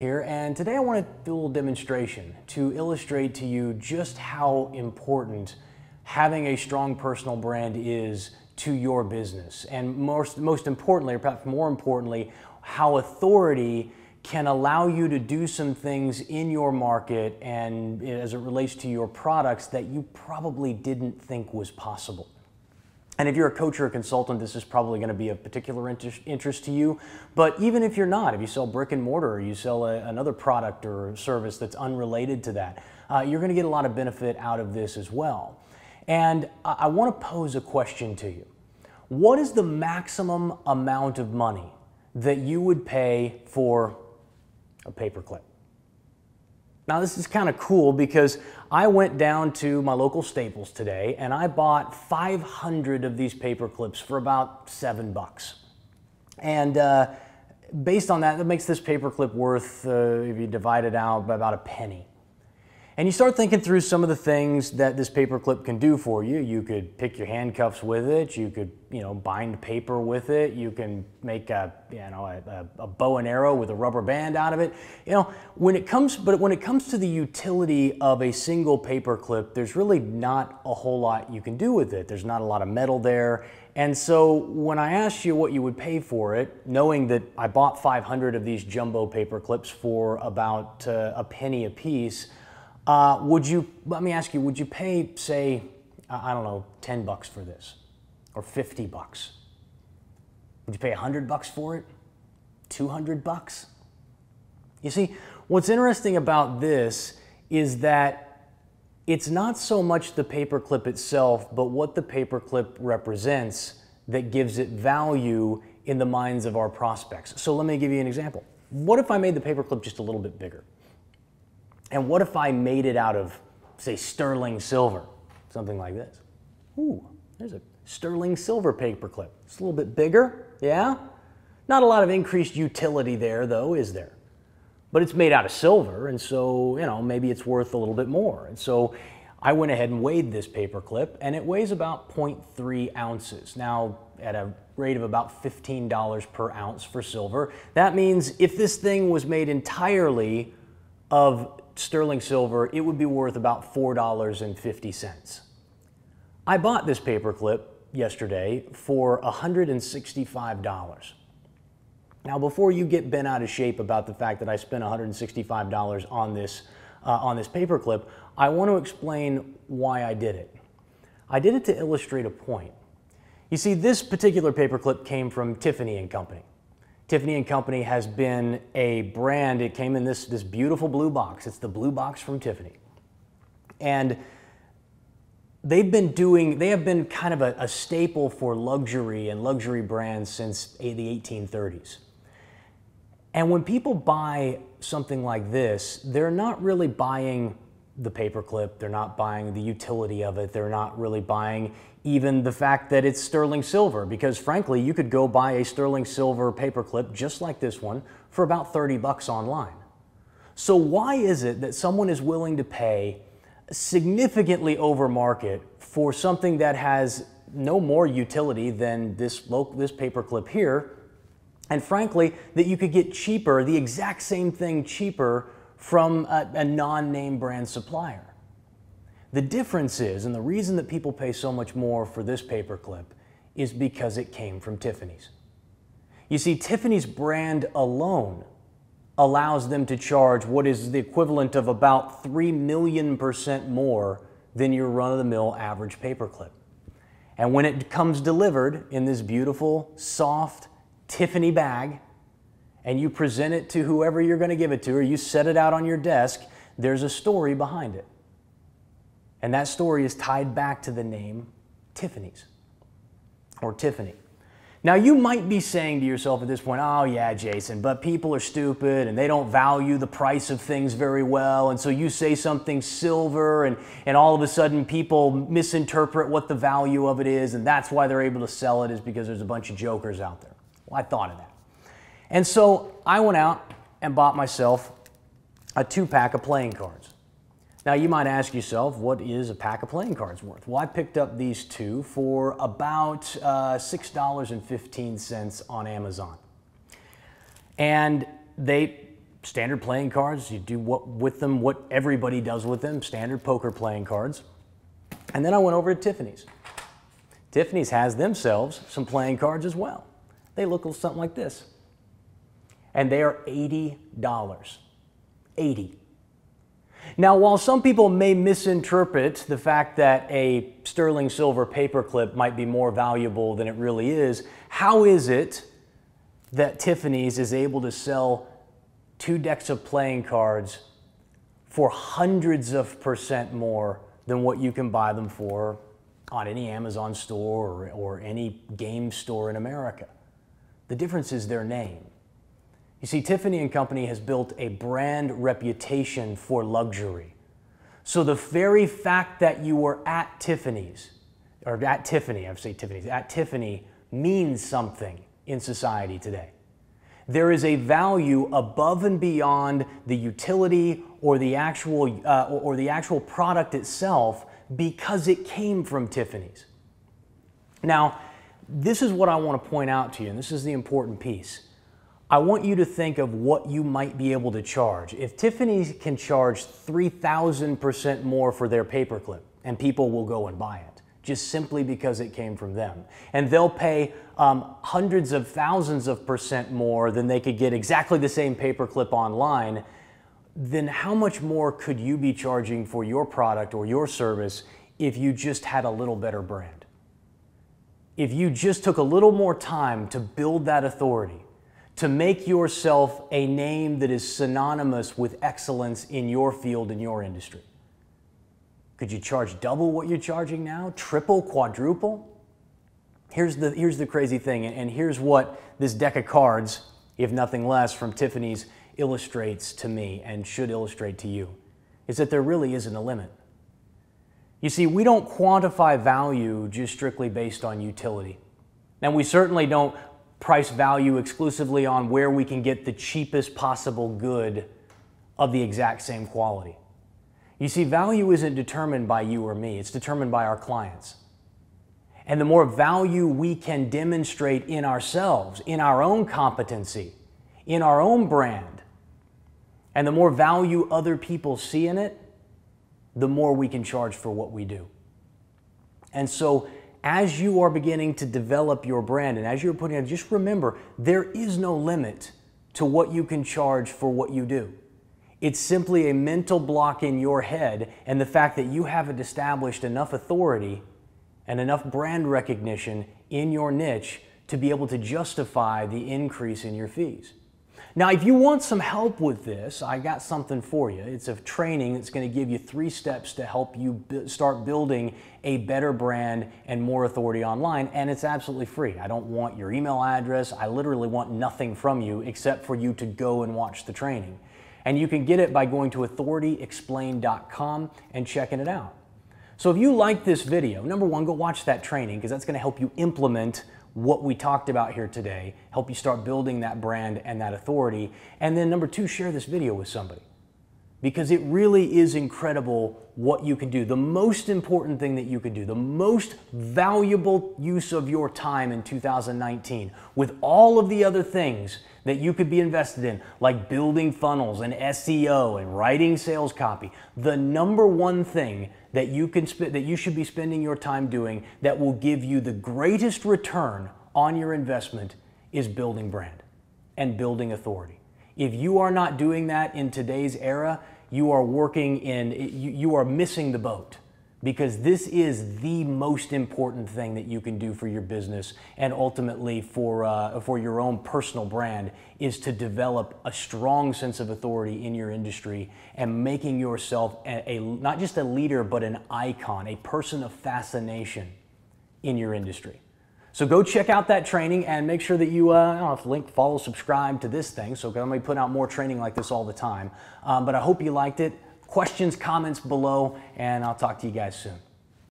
Here, and today I want to do a little demonstration to illustrate to you just how important having a strong personal brand is to your business, and most importantly, or perhaps more importantly, how authority can allow you to do some things in your market and as it relates to your products that you probably didn't think was possible. And if you're a coach or a consultant, this is probably going to be of particular interest to you. But even if you're not, if you sell brick and mortar or you sell another product or service that's unrelated to that, you're going to get a lot of benefit out of this as well. And I want to pose a question to you. What is the maximum amount of money that you would pay for a paperclip? Now this is kind of cool because I went down to my local Staples today and I bought 500 of these paper clips for about $7. And based on that, that makes this paper clip worth, if you divide it out, by about a penny. And you start thinking through some of the things that this paper clip can do for you. You could pick your handcuffs with it. You could, bind paper with it. You can make a bow and arrow with a rubber band out of it. When it comes to the utility of a single paper clip, there's really not a whole lot you can do with it. There's not a lot of metal there. And so when I asked you what you would pay for it, knowing that I bought 500 of these jumbo paper clips for about a penny a piece, let me ask you, would you pay, say, I don't know, $10 for this? Or $50? Would you pay $100 for it? $200? You see, what's interesting about this is that it's not so much the paperclip itself, but what the paperclip represents that gives it value in the minds of our prospects. So let me give you an example. What if I made the paperclip just a little bit bigger? And what if I made it out of, say, sterling silver? Something like this. Ooh, there's a sterling silver paperclip. It's a little bit bigger, yeah? Not a lot of increased utility there, though, is there? But it's made out of silver, and so, maybe it's worth a little bit more. And so I went ahead and weighed this paperclip, and it weighs about 0.3 ounces. Now, at a rate of about $15 per ounce for silver, that means if this thing was made entirely of sterling silver, it would be worth about $4.50. I bought this paperclip yesterday for $165. Now, before you get bent out of shape about the fact that I spent $165 on this paperclip, I want to explain why I did it. I did it to illustrate a point. You see, this particular paperclip came from Tiffany & Company. Tiffany & Company has been a brand. It came in this beautiful blue box. It's the blue box from Tiffany. And they have been kind of a staple for luxury and luxury brands since the 1830s. And when people buy something like this, they're not really buying the paperclip, they're not buying the utility of it, they're not really buying even the fact that it's sterling silver, because frankly, you could go buy a sterling silver paperclip just like this one for about $30 online. So why is it that someone is willing to pay significantly over market for something that has no more utility than this paperclip here, and frankly, that you could get cheaper, the exact same thing cheaper from a non-name brand supplier? The difference is, and the reason that people pay so much more for this paperclip is because it came from Tiffany's. You see, Tiffany's brand alone allows them to charge what is the equivalent of about 3,000,000% more than your run-of-the-mill average paperclip. And when it comes delivered in this beautiful, soft Tiffany bag, and you present it to whoever you're going to give it to, or you set it out on your desk, there's a story behind it. And that story is tied back to the name Tiffany's, or Tiffany. Now, you might be saying to yourself at this point, oh yeah, Jason, but people are stupid and they don't value the price of things very well, and so you say something silver and all of a sudden people misinterpret what the value of it is, and that's why they're able to sell it, is because there's a bunch of jokers out there. Well, I thought of that. And so I went out and bought myself a 2-pack of playing cards. Now you might ask yourself, what is a pack of playing cards worth? Well, I picked up these two for about $6.15 on Amazon. And they standard playing cards. You do with them what everybody does with them, standard poker playing cards. And then I went over to Tiffany's. Tiffany's has themselves some playing cards as well. They look something like this. And they are $80. $80. Now, while some people may misinterpret the fact that a sterling silver paperclip might be more valuable than it really is, how is it that Tiffany's is able to sell 2 decks of playing cards for hundreds of % more than what you can buy them for on any Amazon store or any game store in America? The difference is their name. You see, Tiffany & Company has built a brand reputation for luxury. So the very fact that you were at Tiffany's, or at Tiffany, I would say Tiffany's, at Tiffany means something in society today. There is a value above and beyond the utility or the actual product itself because it came from Tiffany's. Now, this is what I want to point out to you, and this is the important piece. I want you to think of what you might be able to charge. If Tiffany's can charge 3,000% more for their paperclip, and people will go and buy it, just simply because it came from them, and they'll pay hundreds of thousands of % more than they could get exactly the same paperclip online, then how much more could you be charging for your product or your service if you just had a little better brand? If you just took a little more time to build that authority, to make yourself a name that is synonymous with excellence in your field, in your industry. Could you charge double what you're charging now? Triple, quadruple? Here's the crazy thing, and here's what this deck of cards, if nothing less, from Tiffany's illustrates to me and should illustrate to you, is that there really isn't a limit. You see, we don't quantify value just strictly based on utility. And we certainly don't price value exclusively on where we can get the cheapest possible good of the exact same quality. You see, value isn't determined by you or me, it's determined by our clients. And the more value we can demonstrate in ourselves, in our own competency, in our own brand, and the more value other people see in it, the more we can charge for what we do. And so, as you are beginning to develop your brand and as you're putting it, just remember, there is no limit to what you can charge for what you do. It's simply a mental block in your head and the fact that you haven't established enough authority and enough brand recognition in your niche to be able to justify the increase in your fees. Now, if you want some help with this, I got something for you. It's a training that's going to give you 3 steps to help you start building a better brand and more authority online, and it's absolutely free. I don't want your email address. I literally want nothing from you except for you to go and watch the training. And you can get it by going to authorityexplained.com and checking it out. So if you like this video, number 1, go watch that training because that's going to help you implement what we talked about here today, help you start building that brand and that authority. And then number 2, share this video with somebody because it really is incredible what you can do. The most important thing that you can do, the most valuable use of your time in 2019 with all of the other things that you could be invested in, like building funnels and SEO and writing sales copy. The number 1 thing that you should be spending your time doing that will give you the greatest return on your investment is building brand and building authority. If you are not doing that in today's era, you are missing the boat. Because this is the most important thing that you can do for your business and ultimately for your own personal brand is to develop a strong sense of authority in your industry and making yourself not just a leader but an icon, a person of fascination in your industry. So go check out that training and make sure that you I don't know if link, follow, subscribe to this thing. So I'm going to be putting out more training like this all the time. But I hope you liked it. Questions, comments below, and I'll talk to you guys soon.